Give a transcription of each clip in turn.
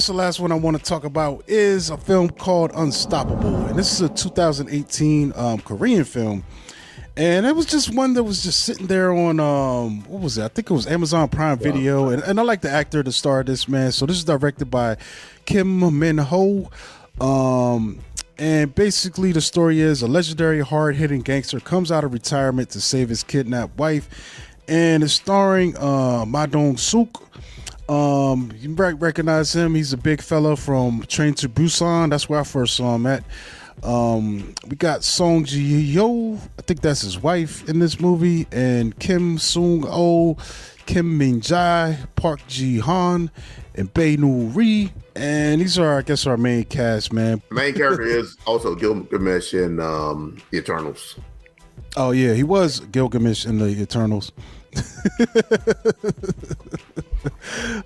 So the last one I want to talk about is a film called Unstoppable, and this is a 2018 Korean film. And it was just one that was just sitting there on what was it? I think it was Amazon Prime Video, and I like the actor, the star of this, man. So this is directed by Kim Min Ho. And basically the story is a legendary hard-hitting gangster comes out of retirement to save his kidnapped wife, and it's starring Dong-seok. You might recognize him. He's a big fella from Train to Busan. That's where I first saw him at. We got Song Ji-hyo, I think that's his wife in this movie, and Kim Sung-oh, Kim Min-jae, Park Ji-han, and Bae Nu-ri. And these are, I guess, our main cast, man. The main character is also Gilgamesh in The Eternals. Oh, yeah, he was Gilgamesh in The Eternals.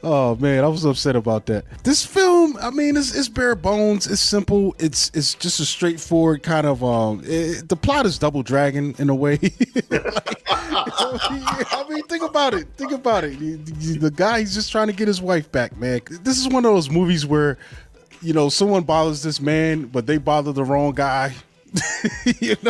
Oh man, I was upset about that. This film, I mean, it's bare bones. It's simple. It's just a straightforward kind of. The plot is Double Dragon in a way. I mean, think about it. The guy, he's just trying to get his wife back, man. This is one of those movies where, someone bothers this man, but they bother the wrong guy.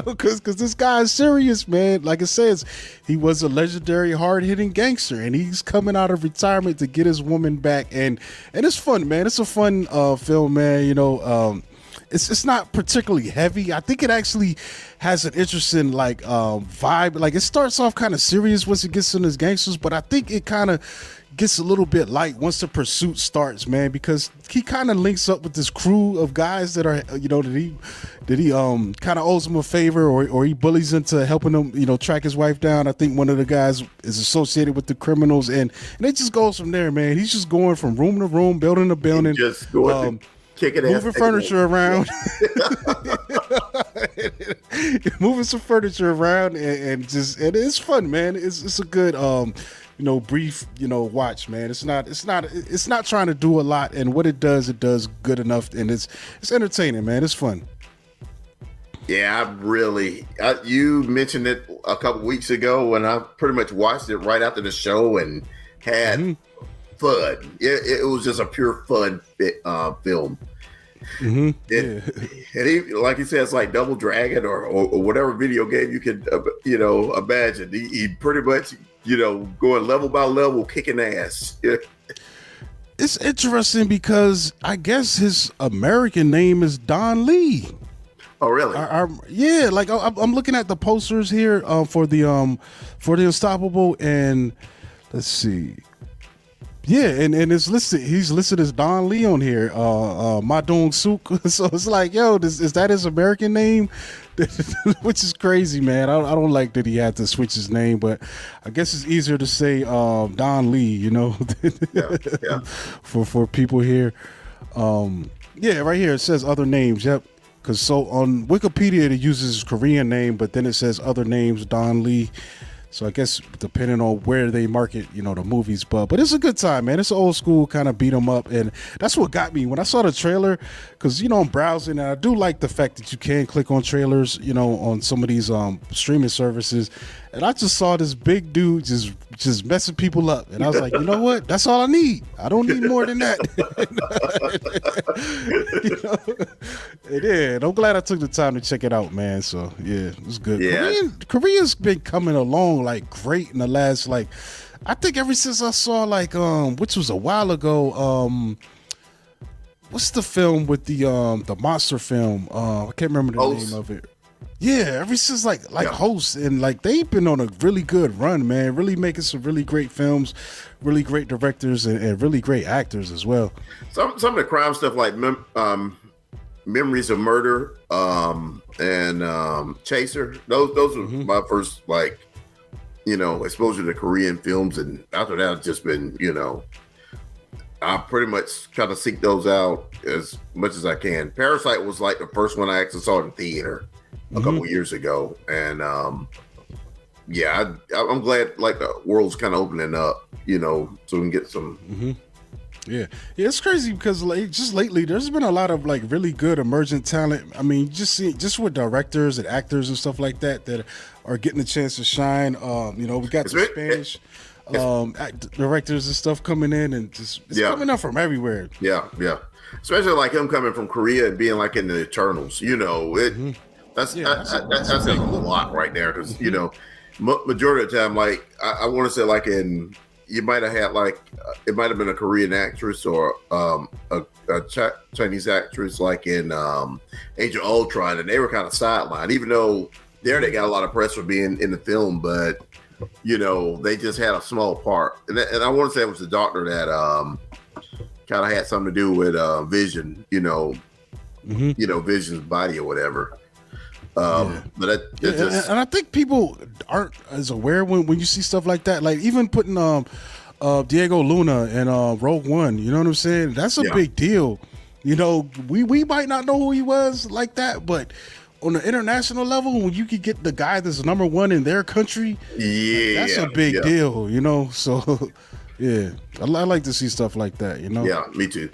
Because this guy is serious, man. Like it says, he was a legendary hard-hitting gangster, and he's coming out of retirement to get his woman back, and it's fun, man. It's a fun film, man. It's not particularly heavy. I think it actually has an interesting vibe. Like it starts off kind of serious once it gets into his gangsters, but I think it kind of gets a little bit light once the pursuit starts, man, because he kind of links up with this crew of guys that are, that he kind of owes him a favor, or he bullies into helping him, track his wife down. I think one of the guys is associated with the criminals, and it just goes from there, man. He's just going from room to room, building to building, just going moving furniture around, moving some furniture around, and it's fun, man. It's a good brief watch, man. It's not trying to do a lot, and what it does good enough, and it's entertaining, man. It's fun. Yeah, you mentioned it a couple weeks ago when I pretty much watched it right after the show and had fun. It was just a pure fun film. And he, like he says, like Double Dragon or whatever video game you could imagine. He pretty much going level by level, kicking ass. It's interesting because I guess his American name is Don Lee. Oh, really? Yeah, like I'm looking at the posters here for the Unstoppable, and let's see. Yeah, and it's listed. He's listed as Don Lee on here. Dong-seok. So it's like, yo, is that his American name? Which is crazy, man. I don't like that he had to switch his name, but I guess it's easier to say Don Lee, yeah. for people here. Yeah, right here it says other names. Yep. Because so on Wikipedia it uses his Korean name, but then it says other names, Don Lee. So I guess depending on where they market, the movies, but it's a good time, man. It's an old school kind of beat 'em up, and that's what got me when I saw the trailer. Because I'm browsing, and I do like the fact that you can click on trailers, on some of these streaming services. And I just saw this big dude just messing people up, and I was like, you know what? That's all I need. I don't need more than that. And I'm glad I took the time to check it out, man. So yeah, it was good. Yeah. Korea's been coming along like great in the last I think ever since I saw which was a while ago. What's the film with the monster film? I can't remember the name of it. Yeah, ever since Host, and they've been on a really good run, man. Really making some really great films, really great directors, and really great actors as well. Some of the crime stuff like Memories of Murder and Chaser. Those were my first exposure to Korean films, and after that, it's just been I pretty much try to seek those out as much as I can. Parasite was the first one I actually saw in theater a couple years ago, and I'm glad the world's kind of opening up, so we can get some. Yeah, it's crazy because just lately there's been a lot of really good emergent talent. I mean, just with directors and actors and stuff like that are getting a chance to shine. We got the Spanish directors and stuff coming in, and just it's coming up from everywhere. Yeah. Especially like him coming from Korea and being like in the Eternals. You know, that's a lot right there because you know, majority of the time, like I want to say, like in you might have had like it might have been a Korean actress or a Chinese actress like in Age of Ultron, and they were kind of sidelined, even though they got a lot of press for being in the film, but you know they just had a small part. And I want to say it was the doctor that kind of had something to do with Vision, you know, Vision's body or whatever. But and I think people aren't as aware when you see stuff like that. Like even putting Diego Luna in Rogue One, you know what I'm saying? That's a big deal. You know, we might not know who he was like that, but on the international level, when you could get the guy that's number one in their country, that's a big deal. You know, so yeah, I like to see stuff like that. You know, yeah, me too.